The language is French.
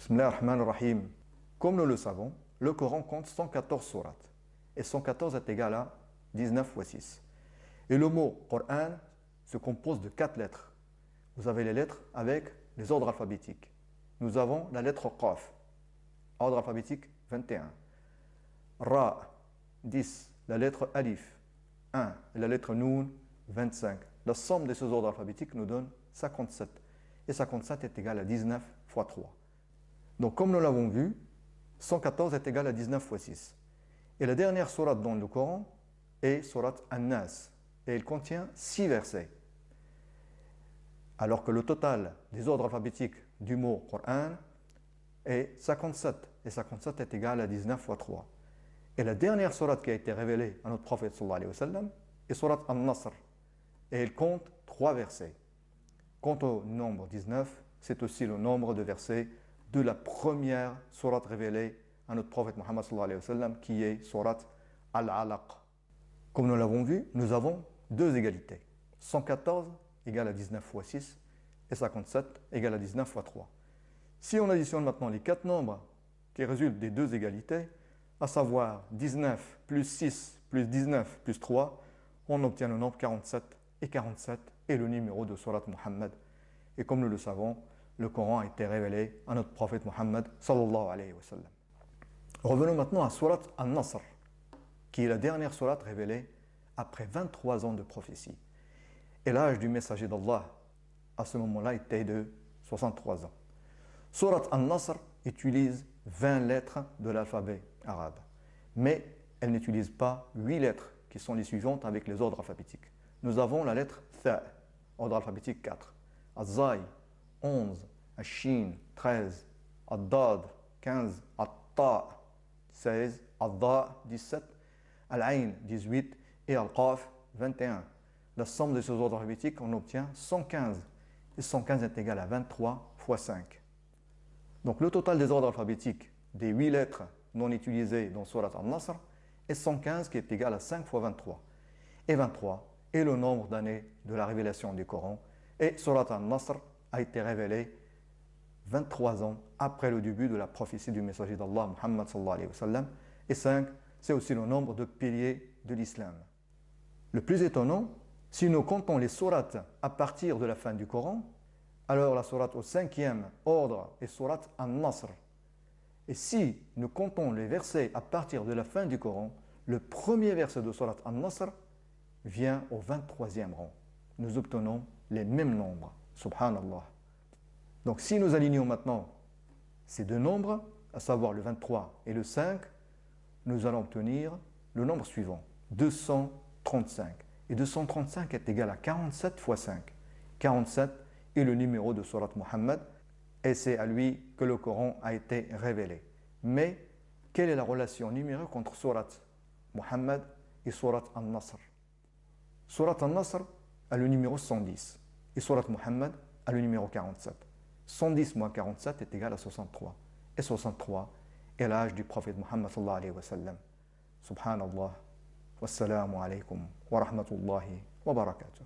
Bismillah ar-Rahman ar-Rahim. Comme nous le savons, le Coran compte 114 sourates. Et 114 est égal à 19 fois 6. Et le mot Coran se compose de 4 lettres. Vous avez les lettres avec les ordres alphabétiques. Nous avons la lettre Qaf, ordre alphabétique 21. Ra, 10. La lettre Alif, 1. Et la lettre Noun, 25. La somme de ces ordres alphabétiques nous donne 57. Et 57 est égal à 19 fois 3. Donc comme nous l'avons vu, 114 est égal à 19 fois 6. Et la dernière sourate dans le Coran est sourate An-Nas. Et elle contient 6 versets. Alors que le total des ordres alphabétiques du mot Coran est 57. Et 57 est égal à 19 fois 3. Et la dernière sourate qui a été révélée à notre prophète sallallahu alayhi wa sallam est sourate An-Nasr. Et elle compte 3 versets. Quant au nombre 19, c'est aussi le nombre de versets de la première sourate révélée à notre prophète Muhammad sallallahu alayhi wa sallam, qui est sourate Al-Alaq. Comme nous l'avons vu, nous avons deux égalités. 114 égale à 19 fois 6 et 57 égale à 19 fois 3. Si on additionne maintenant les 4 nombres qui résultent des deux égalités, à savoir 19 plus 6 plus 19 plus 3, on obtient le nombre 47. Et 47 est le numéro de sourate Muhammad. Et comme nous le savons, le Coran a été révélé à notre prophète Muhammad sallallahu alayhi wa sallam. Revenons maintenant à sourate An-Nasr, qui est la dernière sourate révélée après 23 ans de prophétie. Et l'âge du messager d'Allah à ce moment-là était de 63 ans. Sourate An-Nasr utilise 20 lettres de l'alphabet arabe, mais elle n'utilise pas 8 lettres qui sont les suivantes avec les ordres alphabétiques. Nous avons la lettre Tha, ordre alphabétique 4, Az-Zay 11, Al-Shin 13, Ad-Dad 15, At-Ta 16, Ad-Da 17, Al-Ain 18 et Al-Qaf 21. La somme de ces ordres alphabétiques, on obtient 115. Et 115 est égal à 23 fois 5. Donc le total des ordres alphabétiques des 8 lettres non utilisées dans Surat An-Nasr est 115 qui est égal à 5 fois 23. Et 23 est le nombre d'années de la révélation du Coran. Et Surat An-Nasr a été révélée 23 ans après le début de la prophétie du messager d'Allah, Muhammad sallallahu alayhi wa sallam. Et 5, c'est aussi le nombre de piliers de l'islam. Le plus étonnant, si nous comptons les sourates à partir de la fin du Coran, alors la sourate au 5e ordre est sourate An-Nasr. Et si nous comptons les versets à partir de la fin du Coran, le premier verset de sourate An-Nasr vient au 23e rang. Nous obtenons les mêmes nombres. Subhanallah. Donc si nous alignons maintenant ces deux nombres, à savoir le 23 et le 5, nous allons obtenir le nombre suivant, 235. Et 235 est égal à 47 fois 5. 47 est le numéro de Surat Muhammad et c'est à lui que le Coran a été révélé. Mais quelle est la relation numérique entre Surat Muhammad et Surat An-Nasr? Surat An-Nasr a le numéro 110 et Surat Muhammad a le numéro 47. 110 moins 47 est égal à 63. Et 63 est l'âge du prophète Muhammad sallallahu alayhi wa sallam. Subhanallah. Wassalamu alaykum wa rahmatullahi wa barakatuh.